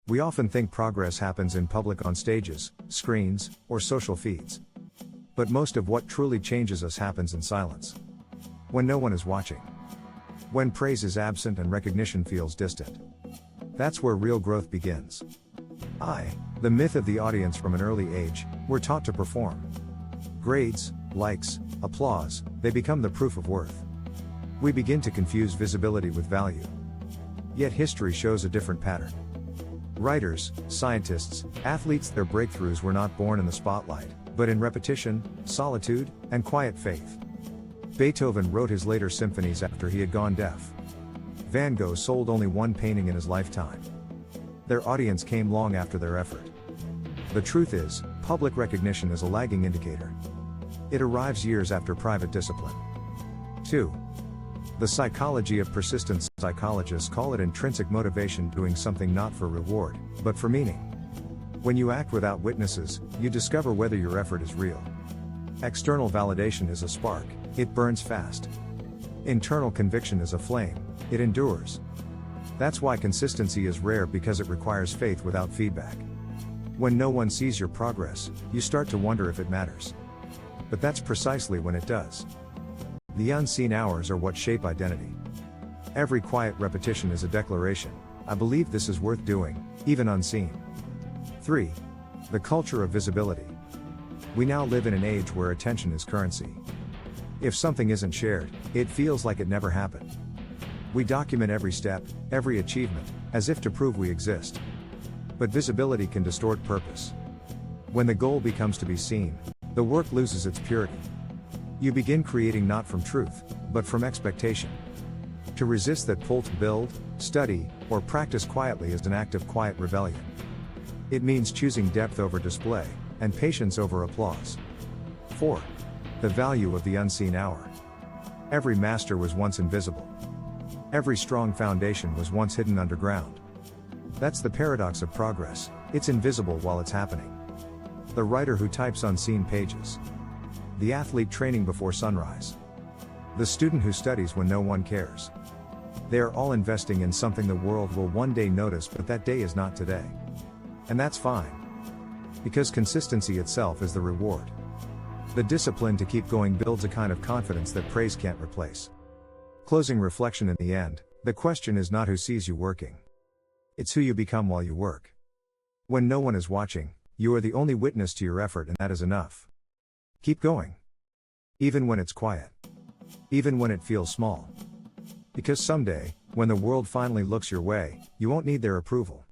We often think progress happens in public on stages, screens, or social feeds. But most of what truly changes us happens in silence. When no one is watching. When praise is absent and recognition feels distant. That's where real growth begins. The myth of the audience. From an early age, we're taught to perform. Grades, likes, applause, they become the proof of worth. We begin to confuse visibility with value. Yet history shows a different pattern. Writers, scientists, athletes, their breakthroughs were not born in the spotlight, but in repetition, solitude, and quiet faith. Beethoven wrote his later symphonies after he had gone deaf. Van Gogh sold only one painting in his lifetime. Their audience came long after their effort. The truth is, public recognition is a lagging indicator. It arrives years after private discipline. 2. The psychology of persistence. Psychologists call it intrinsic motivation, doing something not for reward, but for meaning. When you act without witnesses, you discover whether your effort is real. External validation is a spark, it burns fast. Internal conviction is a flame, it endures. That's why consistency is rare, because it requires faith without feedback. When no one sees your progress, you start to wonder if it matters. But that's precisely when it does. The unseen hours are what shape identity. Every quiet repetition is a declaration: I believe this is worth doing, even unseen. 3. The culture of visibility. We now live in an age where attention is currency. If something isn't shared, it feels like it never happened. We document every step, every achievement, as if to prove we exist. But visibility can distort purpose. When the goal becomes to be seen, the work loses its purity. You begin creating not from truth, but from expectation. To resist that pull to build, study, or practice quietly is an act of quiet rebellion. It means choosing depth over display, and patience over applause. 4. The value of the unseen hour. Every master was once invisible. Every strong foundation was once hidden underground. That's the paradox of progress, it's invisible while it's happening. The writer who types unseen pages. The athlete training before sunrise. The student who studies when no one cares. They are all investing in something the world will one day notice, but that day is not today. And that's fine. Because consistency itself is the reward. The discipline to keep going builds a kind of confidence that praise can't replace. Closing reflection. In the end, the question is not who sees you working. It's who you become while you work. When no one is watching, you are the only witness to your effort, and that is enough. Keep going. Even when it's quiet. Even when it feels small. Because someday, when the world finally looks your way, you won't need their approval.